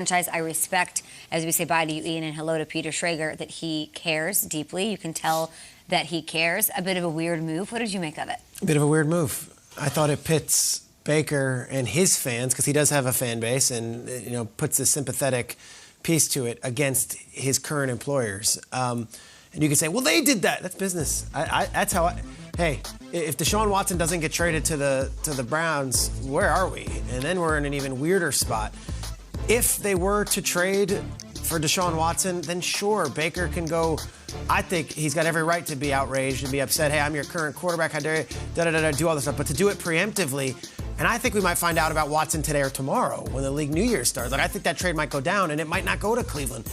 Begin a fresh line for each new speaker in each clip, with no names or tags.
franchise. I respect, as we say bye to you, Ian, and hello to Peter Schrager, that he cares deeply. You can tell that he cares. A bit of a weird move. What did you make of it?
A bit of a weird move. I thought it pits Baker and his fans, because he does have a fan base, and puts a sympathetic piece to it against his current employers. And you can say, well, they did that. That's business. That's how hey, if Deshaun Watson doesn't get traded to the Browns, where are we? And then we're in an even weirder spot. If they were to trade for Deshaun Watson, then sure, Baker can go. I think he's got every right to be outraged and be upset. Hey, I'm your current quarterback. How dare you? Do all this stuff. But to do it preemptively, and I think we might find out about Watson today or tomorrow when the league New Year starts. I think that trade might go down, and it might not go to Cleveland.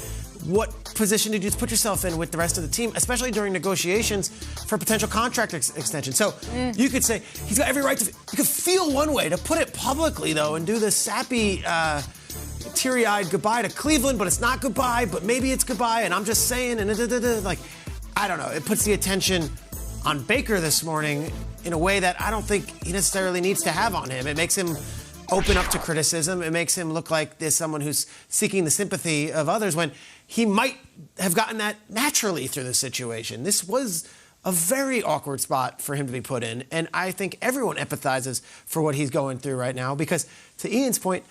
What position did you put yourself in with the rest of the team, especially during negotiations for potential contract extension? So you could say he's got every right to. You could feel one way. To put it publicly, though, and do this sappy, teary-eyed goodbye to Cleveland, but it's not goodbye, but maybe it's goodbye, and I'm just saying, and I don't know. It puts the attention on Baker this morning in a way that I don't think he necessarily needs to have on him. It makes him open up to criticism. It makes him look like there's someone who's seeking the sympathy of others when he might have gotten that naturally through the situation. This was a very awkward spot for him to be put in, and I think everyone empathizes for what he's going through right now because, to Ian's point,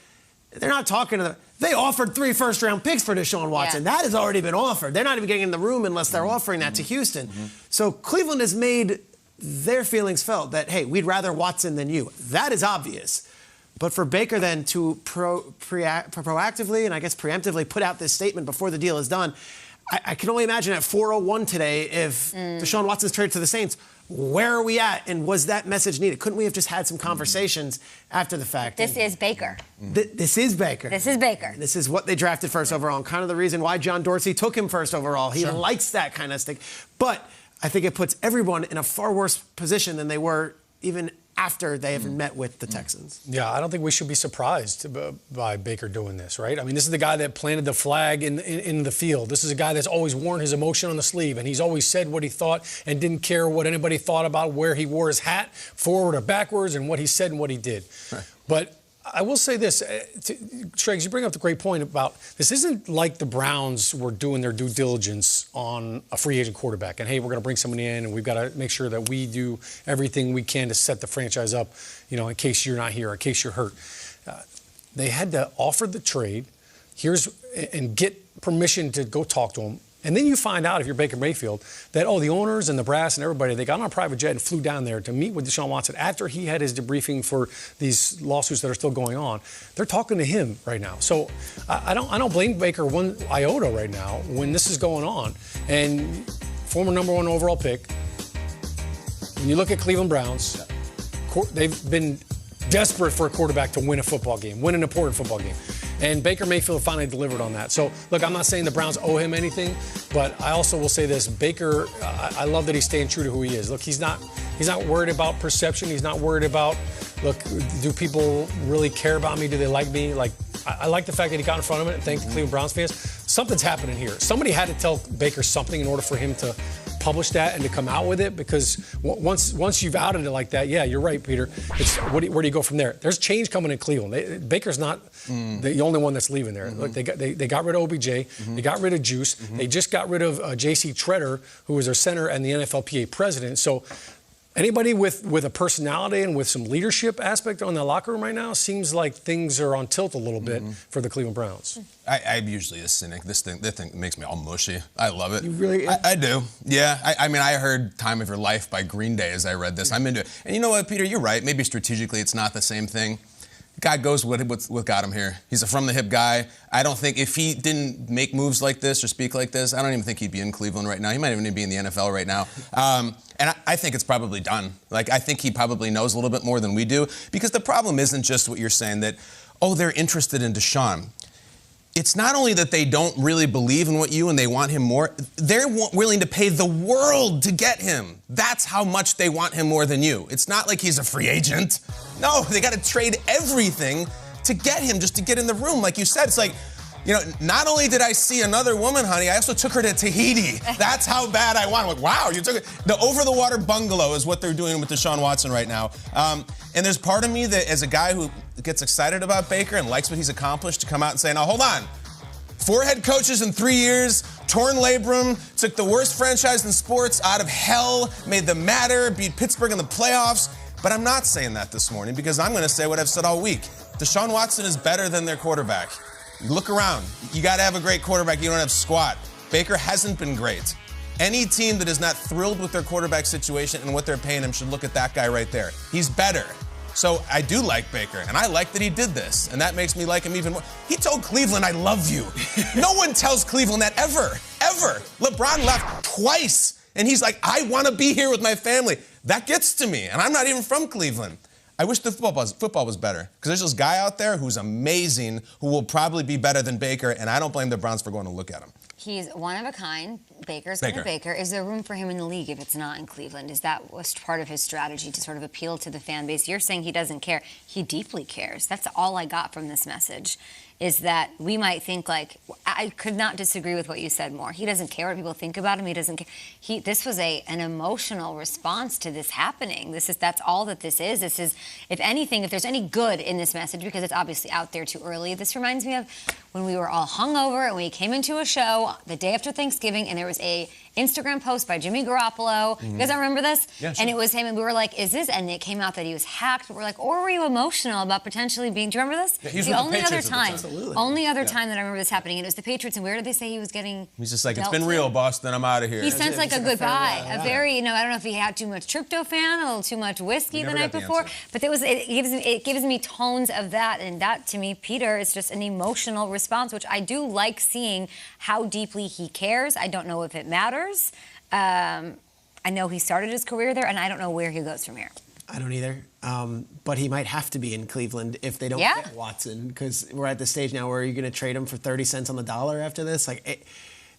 they're not talking to them. They offered 3 first-round picks for Deshaun Watson. Yeah. That has already been offered. They're not even getting in the room unless they're offering that to Houston. So Cleveland has made their feelings felt that, hey, we'd rather Watson than you. That is obvious. But for Baker then to proactively and I guess preemptively put out this statement before the deal is done, I can only imagine at 4:01 today if Deshaun Watson's traded to the Saints, where are we at? And was that message needed? Couldn't we have just had some conversations after the fact?
This is Baker.
This is Baker.
This is Baker.
This is what they drafted first overall, and kind of the reason why John Dorsey took him first overall. He likes that kind of stick. But I think it puts everyone in a far worse position than they were even after they have met with the Texans.
Yeah, I don't think we should be surprised by Baker doing this, right? I mean, this is the guy that planted the flag in the field. This is a guy that's always worn his emotion on the sleeve, and he's always said what he thought and didn't care what anybody thought about where he wore his hat, forward or backwards, and what he said and what he did. Right. But I will say this, Schrager, you bring up the great point about this isn't like the Browns were doing their due diligence on a free agent quarterback. And, hey, we're going to bring somebody in, and we've got to make sure that we do everything we can to set the franchise up, in case you're not here, or in case you're hurt. They had to offer the trade, and get permission to go talk to him. And then you find out, if you're Baker Mayfield, that, the owners and the brass and everybody, they got on a private jet and flew down there to meet with Deshaun Watson after he had his debriefing for these lawsuits that are still going on. They're talking to him right now. So I don't blame Baker one iota right now when this is going on. And former #1 overall pick, when you look at Cleveland Browns, they've been desperate for a quarterback to win a football game, win an important football game. And Baker Mayfield finally delivered on that. So, look, I'm not saying the Browns owe him anything, but I also will say this. Baker, I love that he's staying true to who he is. Look, he's not worried about perception. He's not worried about, look, do people really care about me? Do they like me? I like the fact that he got in front of it and thanked the Cleveland Browns fans. Something's happening here. Somebody had to tell Baker something in order for him to publish that and to come out with it, because once you've outed it like that, yeah, you're right, Peter. It's where do you go from there? There's change coming in Cleveland. Baker's not the only one that's leaving there. Look, they got rid of OBJ. They got rid of Juice. They just got rid of J.C. Treader, who was their center and the NFLPA president. So anybody with a personality and with some leadership aspect on the locker room right now, seems like things are on tilt a little bit for the Cleveland Browns.
I'm usually a cynic. This thing makes me all mushy. I love it.
You really?
I do. Yeah. I mean, I heard "Time of Your Life" by Green Day as I read this. I'm into it. And you know what, Peter? You're right. Maybe strategically, it's not the same thing. God goes with what got him here. He's a from-the-hip guy. I don't think if he didn't make moves like this or speak like this, I don't even think he'd be in Cleveland right now. He might even be in the NFL right now. And I think it's probably done. I think he probably knows a little bit more than we do. Because the problem isn't just what you're saying, that, they're interested in Deshaun. It's not only that they don't really believe in what you and they want him more, they're willing to pay the world to get him. That's how much they want him more than you. It's not like he's a free agent. No, they got to trade everything to get him, just to get in the room. Like you said, it's like, not only did I see another woman, honey, I also took her to Tahiti. That's how bad I want. I'm like, wow, you took it. The over-the-water bungalow is what they're doing with Deshaun Watson right now. And there's part of me that, as a guy who gets excited about Baker and likes what he's accomplished, to come out and say, now, hold on. 4 head coaches in 3 years, torn labrum, took the worst franchise in sports out of hell, made them matter, beat Pittsburgh in the playoffs. But I'm not saying that this morning, because I'm going to say what I've said all week. Deshaun Watson is better than their quarterback. Look around. You got to have a great quarterback. You don't have squat. Baker hasn't been great. Any team that is not thrilled with their quarterback situation and what they're paying him should look at that guy right there. He's better. So I do like Baker, and I like that he did this, and that makes me like him even more. He told Cleveland, I love you. No one tells Cleveland that ever. LeBron left twice, and he's like, I want to be here with my family. That gets to me, and I'm not even from Cleveland. I wish the football was better, because there's this guy out there who's amazing, who will probably be better than Baker, and I don't blame the Browns for going to look at him.
He's one of a kind. Baker's kind of Baker. Is there room for him in the league if it's not in Cleveland? Is that was part of his strategy to sort of appeal to the fan base? You're saying he doesn't care. He deeply cares. That's all I got from this message, is that we might think, like, I could not disagree with what you said more. He doesn't care what people think about him. He doesn't care. This was an emotional response to this happening. That's all that this is. This is, if anything, if there's any good in this message, because it's obviously out there too early, this reminds me of when we were all hungover and we came into a show the day after Thanksgiving, and there was a Instagram post by Jimmy Garoppolo. You guys remember this?
Yeah, sure.
And it was him, and we were like, is this? And it came out that he was hacked. We're like, or were you emotional about potentially being, do you remember this?
Yeah, he was
the
with the
only other
Patriots at the
time.
time.
Absolutely.
Only other time that I remember this happening, and it was the Patriots. And where did they say he was getting?
He's just like, it's
dealt
been
to?
real, Boston. I'm out of here.
He sends like a goodbye,
farewell,
a very, I don't know if he had too much tryptophan, a little too much whiskey the
never
night
got the
before,
answer.
but it gives me tones of that, and that to me, Peter, is just an emotional response, which I do like seeing how deeply he cares. I don't know if it matters. I know he started his career there, and I don't know where he goes from here.
I don't either. But he might have to be in Cleveland if they don't get Watson, because we're at the stage now where you're going to trade him for 30 cents on the dollar after this.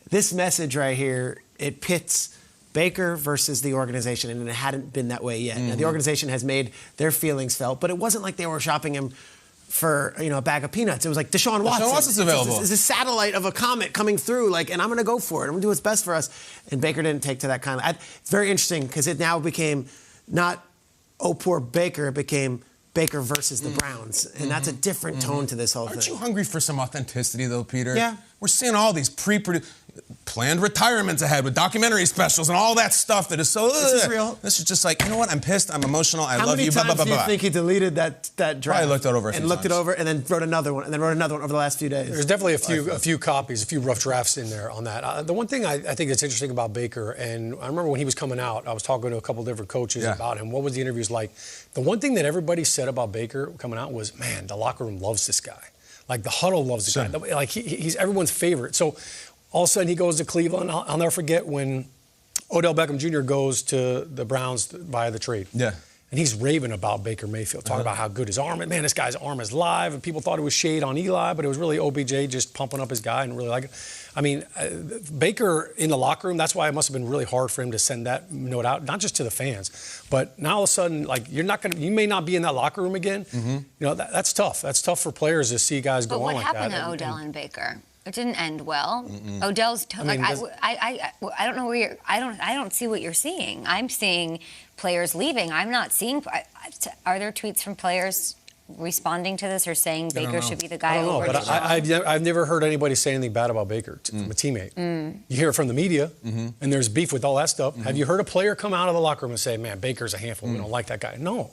This message right here, it pits Baker versus the organization, and it hadn't been that way yet. Now, the organization has made their feelings felt, but it wasn't like they were shopping him for a bag of peanuts. It was like Deshaun Watson.
Deshaun Watson's available.
It's a satellite of a comet coming through, and I'm going to go for it. I'm going to do what's best for us. And Baker didn't take to that kind of. It's very interesting, because it now became not, oh, poor Baker. It became Baker versus the Browns. And that's a different tone to this whole
Aren't
thing.
you hungry for some authenticity, though, Peter?
Yeah.
We're seeing all these planned retirements ahead with documentary specials and all that stuff that is so.
This is real.
This is just like, you know what? I'm pissed. I'm emotional. I
How
love
many
you.
times
Blah, blah,
do
blah,
you
blah.
think he deleted that draft?
Probably looked it over a few
and looked it
times.
over, and then wrote another one, and then wrote another one over the last few days.
There's definitely a few copies, a few rough drafts in there on that. The one thing I think that's interesting about Baker, and I remember when he was coming out, I was talking to a couple different coaches about him. What was the interviews like? The one thing that everybody said about Baker coming out was, man, the locker room loves this guy. Like, the huddle loves the guy. Like, he's everyone's favorite. So all of a sudden he goes to Cleveland. I'll never forget when Odell Beckham Jr. goes to the Browns via the trade.
Yeah.
And he's raving about Baker Mayfield, talking about how good his arm is. Man, this guy's arm is live. And people thought it was shade on Eli, but it was really OBJ just pumping up his guy and really like it. I mean, Baker in the locker room, that's why it must have been really hard for him to send that note out, not just to the fans, but now all of a sudden, like, you may not be in that locker room again. You know, that's tough. That's tough for players to see guys go on like that.
But what happened to Odell and Baker? It didn't end well. Odell's I don't know where you're. I don't see what you're seeing. I'm seeing players leaving. I'm not seeing. Are there tweets from players responding to this or saying Baker should be the guy?
I don't know,
over
but
Deshaun?
I've never heard anybody say anything bad about Baker from a teammate. You hear it from the media, and there's beef with all that stuff. Have you heard a player come out of the locker room and say, "Man, Baker's a handful. We don't like that guy"? No,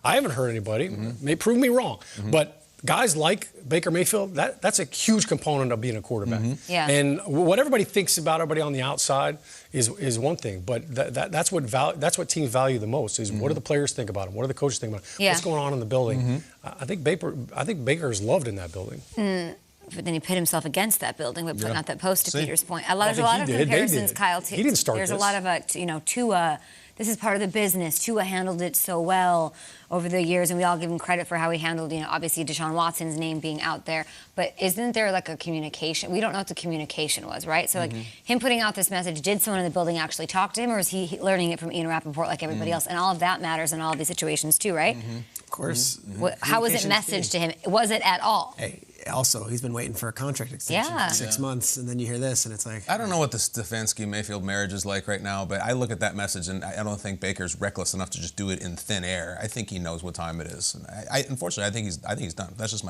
I haven't heard anybody. May prove me wrong, but guys like Baker Mayfield, that's a huge component of being a quarterback.
Yeah.
And what everybody thinks about everybody on the outside is one thing, but that's what teams value the most is what do the players think about him? What do the coaches think about him?
Yeah.
What's going on in the building? I think Baker is loved in that building.
But then he pit himself against that building by putting out that post, to Peter's point. There's a
think
lot
he
of
did. They
comparisons,
did.
Kyle.
He didn't start
There's
this.
a lot of, Tua, this is part of the business. Tua handled it so well over the years, and we all give him credit for how he handled, obviously Deshaun Watson's name being out there. But isn't there like a communication? We don't know what the communication was, right? So like him putting out this message, did someone in the building actually talk to him, or is he learning it from Ian Rappaport like everybody else? And all of that matters in all of these situations too, right?
Of course.
How was it messaged to him? Was it at all?
Hey, also, he's been waiting for a contract extension for 6 months, and then you hear this, and it's like...
I don't know what the Stefanski-Mayfield marriage is like right now, but I look at that message, and I don't think Baker's reckless enough to just do it in thin air. I think he knows what time it is. And unfortunately, I think he's done. That's just my